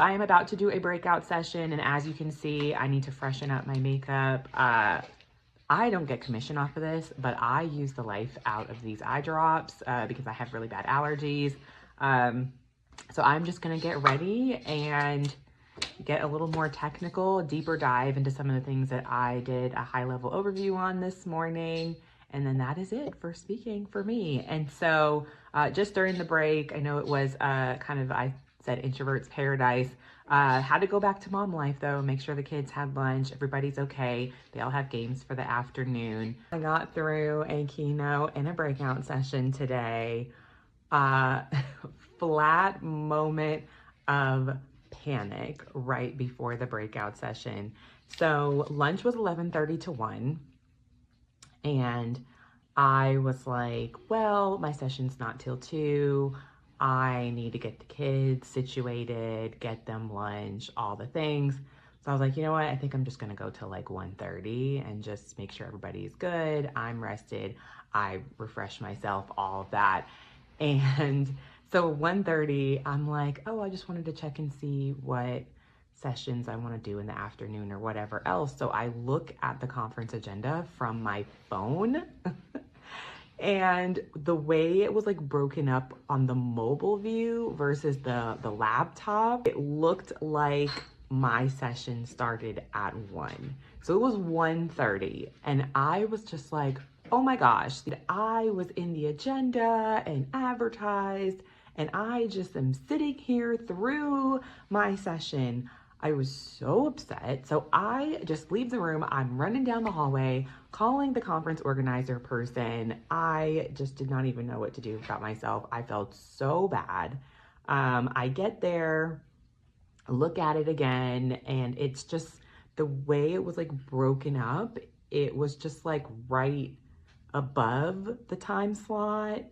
I am about to do a breakout session, and as you can see, I need to freshen up my makeup. I don't get commission off of this, but I use the life out of these eye drops because I have really bad allergies. So I'm just gonna get ready and get a little more technical, deeper dive into some of the things that I did a high level overview on this morning. And then that is it for speaking for me. And so just during the break, I know it was I said introvert's paradise. Had to go back to mom life though, make sure the kids had lunch, everybody's okay. They all have games for the afternoon. I got through a keynote and a breakout session today. Flat moment of panic right before the breakout session. So lunch was 11:30 to 1. And I was like, well, my session's not till 2. I need to get the kids situated, get them lunch, all the things. So I was like, you know what? I think I'm just going to go till like 1:30 and just make sure everybody's good. I'm rested. I refresh myself, all of that. And so 1:30, I'm like, oh, I just wanted to check and see what sessions I want to do in the afternoon or whatever else. So I look at the conference agenda from my phone and the way it was like broken up on the mobile view versus the laptop, it looked like my session started at 1. So it was 1:30 and I was just like, oh my gosh, I was in the agenda and advertised and I just am sitting here through my session. I was so upset. So I just leave the room. I'm running down the hallway, calling the conference organizer person. I just did not even know what to do about myself. I felt so bad. I get there, look at it again, and it's just the way it was like broken up. It was just like right above the time slot.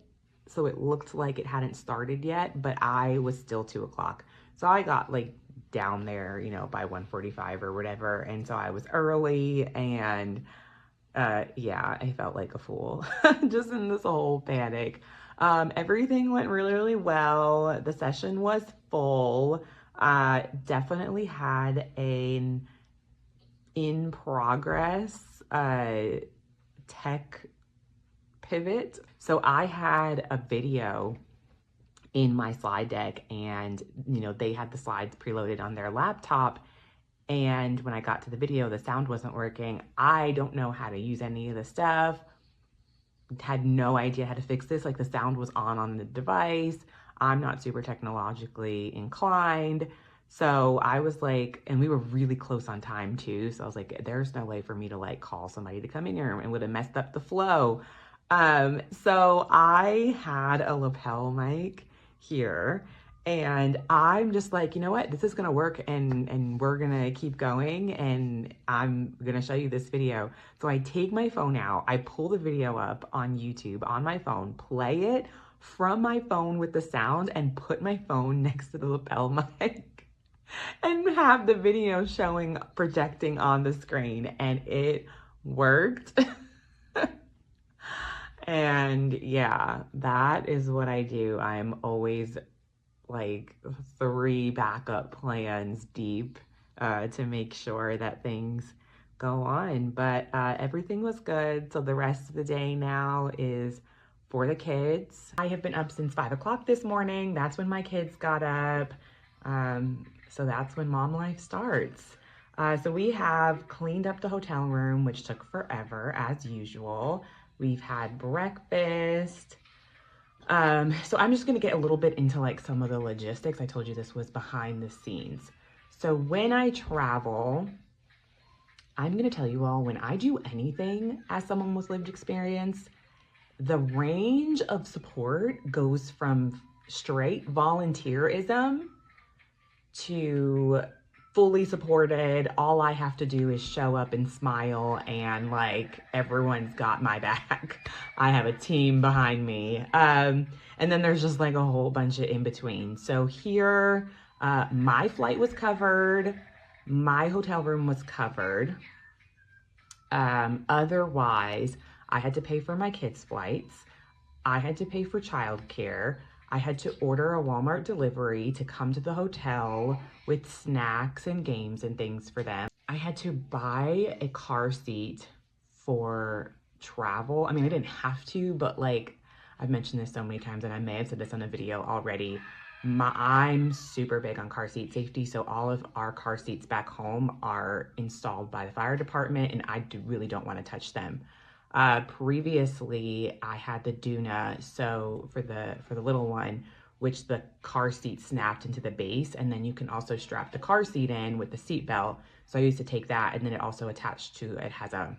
So it looked like it hadn't started yet, but I was still 2 o'clock. So I got like down there, by 1:45 or whatever. And so I was early and yeah, I felt like a fool just in this whole panic. Everything went really, really well. The session was full. Definitely had an in progress tech pivot. So I had a video in my slide deck and they had the slides preloaded on their laptop, and when I got to the video the sound wasn't working. I don't know how to use any of the stuff, had no idea how to fix this. Like the sound was on the device. I'm not super technologically inclined. So I was like, and we were really close on time too. So I was like, there's no way for me to like call somebody to come in here and would have messed up the flow. So I had a lapel mic here and I'm just like, you know what, this is gonna work and we're gonna keep going and I'm gonna show you this video. So I take my phone out, I pull the video up on YouTube on my phone, play it from my phone with the sound and put my phone next to the lapel mic and have the video showing, projecting on the screen, and it worked. And yeah, that is what I do. I'm always like 3 backup plans deep to make sure that things go on. But everything was good. So the rest of the day now is for the kids. I have been up since 5 o'clock this morning. That's when my kids got up. So that's when mom life starts. So we have cleaned up the hotel room, which took forever as usual. We've had breakfast. So I'm just gonna get a little bit into like some of the logistics. I told you this was behind the scenes. So when I travel, I'm gonna tell you all, when I do anything as someone with lived experience, the range of support goes from straight volunteerism to fully supported. All I have to do is show up and smile and like everyone's got my back. I have a team behind me. And then there's just like a whole bunch of in between. So here, my flight was covered. My hotel room was covered. Otherwise, I had to pay for my kids' flights. I had to pay for childcare. I had to order a Walmart delivery to come to the hotel with snacks and games and things for them. I had to buy a car seat for travel. I mean, I didn't have to, but like I've mentioned this so many times, and I may have said this on a video already. I'm super big on car seat safety, so all of our car seats back home are installed by the fire department, and I really don't want to touch them. Previously, I had the Duna, so for the little one, which the car seat snapped into the base, and then you can also strap the car seat in with the seat belt. So I used to take that, and then it also attached to, it has a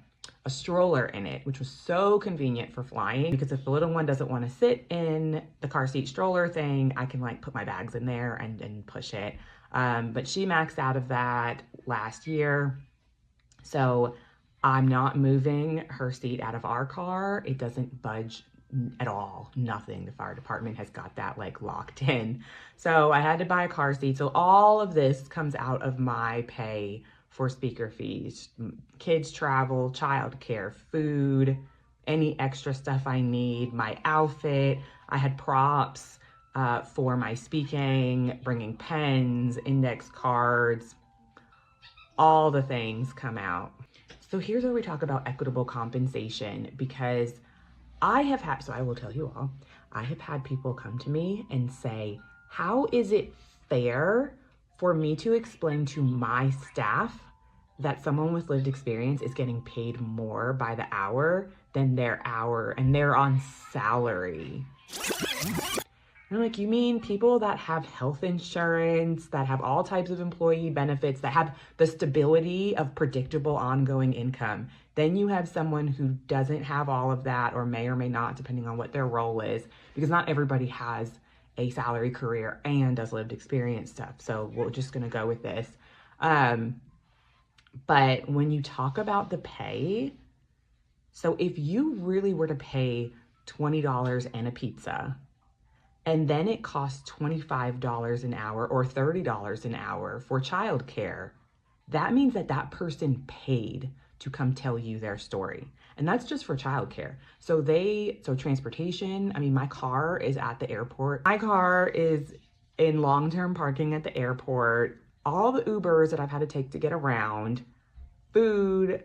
stroller in it, which was so convenient for flying, because if the little one doesn't want to sit in the car seat stroller thing, I can like put my bags in there and push it. But she maxed out of that last year. So I'm not moving her seat out of our car. It doesn't budge at all, nothing. The fire department has got that like locked in. So I had to buy a car seat. So all of this comes out of my pay for speaker fees, kids travel, childcare, food, any extra stuff I need, my outfit. I had props for my speaking, bringing pens, index cards, all the things come out. So here's where we talk about equitable compensation, because I have had, so I will tell you all, I have had people come to me and say, how is it fair for me to explain to my staff that someone with lived experience is getting paid more by the hour than their hour, and they're on salary? And I'm like, you mean people that have health insurance, that have all types of employee benefits, that have the stability of predictable ongoing income? Then you have someone who doesn't have all of that, or may not, depending on what their role is, because not everybody has a salary career and does lived experience stuff. So we're just gonna go with this. But when you talk about the pay, so if you really were to pay $20 and a pizza, and then it costs $25 an hour or $30 an hour for childcare, that means that that person paid to come tell you their story. And that's just for childcare. So transportation, I mean, my car is at the airport. My car is in long-term parking at the airport. All the Ubers that I've had to take to get around, food,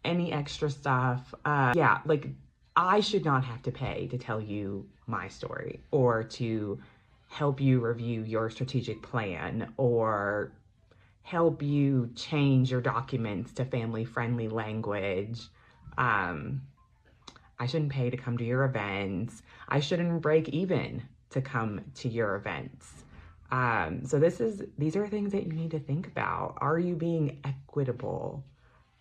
any extra stuff. Yeah, like I should not have to pay to tell you my story, or to help you review your strategic plan, or help you change your documents to family-friendly language. I shouldn't pay to come to your events. I shouldn't break even to come to your events. So these are things that you need to think about. Are you being equitable?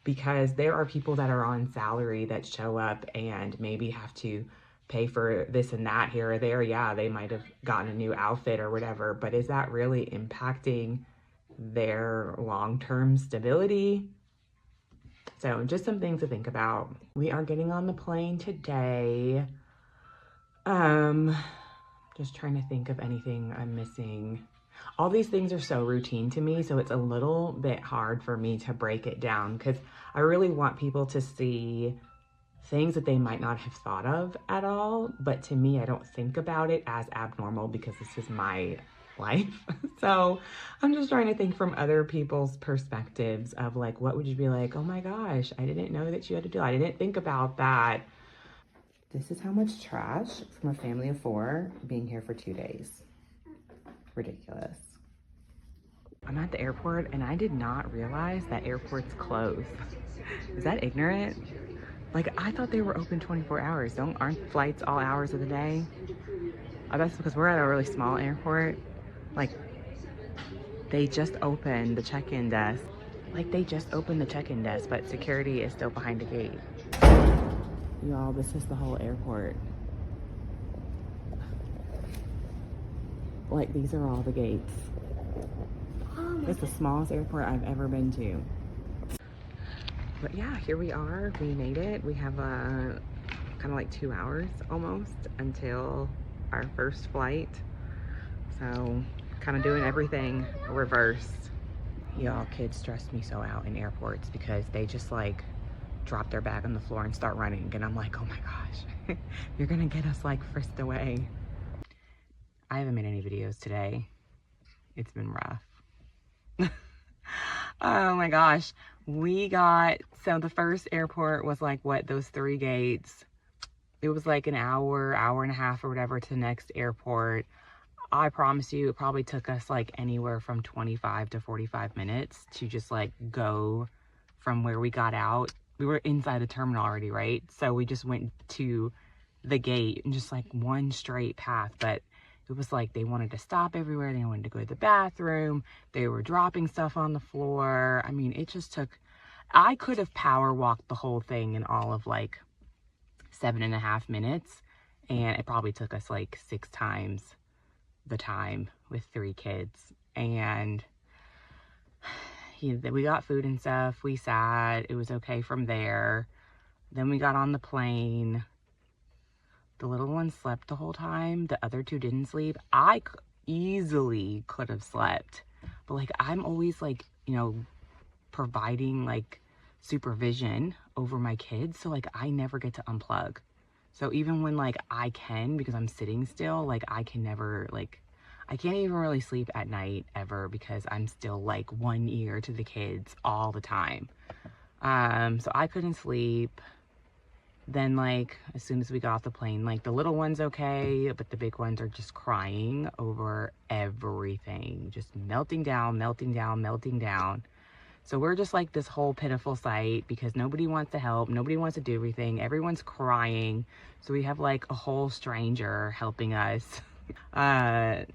Because there are people that are on salary that show up and maybe have to pay for this and that here or there. Yeah, they might have gotten a new outfit or whatever, but is that really impacting their long-term stability? So just some things to think about. We are getting on the plane today. Just trying to think of anything I'm missing. All these things are so routine to me, so it's a little bit hard for me to break it down, because I really want people to see things that they might not have thought of at all. But to me, I don't think about it as abnormal because this is my life. So I'm just trying to think from other people's perspectives of like, what would you be like, oh my gosh, I didn't know that you had to do, I didn't think about that. This is how much trash from a family of 4 being here for 2 days. Ridiculous. I'm at the airport and I did not realize that airports close. Is that ignorant? Like, I thought they were open 24 hours. Aren't flights all hours of the day? Oh, that's because we're at a really small airport. Like, they just opened the check-in desk. But security is still behind the gate. Y'all, this is the whole airport. Like, these are all the gates. It's the smallest airport I've ever been to. But yeah, here we are. We made it. We have kind of like 2 hours almost until our first flight. So kind of doing everything reversed. Y'all, kids stress me so out in airports because they just like drop their bag on the floor and start running. And I'm like, oh my gosh, you're gonna get us like frisked away. I haven't made any videos today. It's been rough. Oh my gosh. So the first airport was like, what, those 3 gates. It was like an hour and a half or whatever to the next airport. I promise you, it probably took us like anywhere from 25 to 45 minutes to just like go from where we got out. We were inside the terminal already, right? So we just went to the gate and just like one straight path. But it was like they wanted to stop everywhere. They wanted to go to the bathroom. They were dropping stuff on the floor. I mean, it just took, I could have power walked the whole thing in all of like 7.5 minutes. And it probably took us like 6 times the time with 3 kids. And we got food and stuff. We sat. It was okay from there. Then we got on the plane. The little one slept the whole time. The other 2 didn't sleep. I easily could have slept. But like, I'm always like, you know, providing like supervision over my kids. So like, I never get to unplug. So even when like I can, because I'm sitting still, like I can never like, I can't even really sleep at night ever because I'm still like one ear to the kids all the time. So I couldn't sleep. Then like, as soon as we got off the plane, like the little one's okay, but the big ones are just crying over everything, just melting down, melting down, melting down. So we're just like this whole pitiful sight because nobody wants to help. Nobody wants to do everything. Everyone's crying. So we have like a whole stranger helping us. Yeah.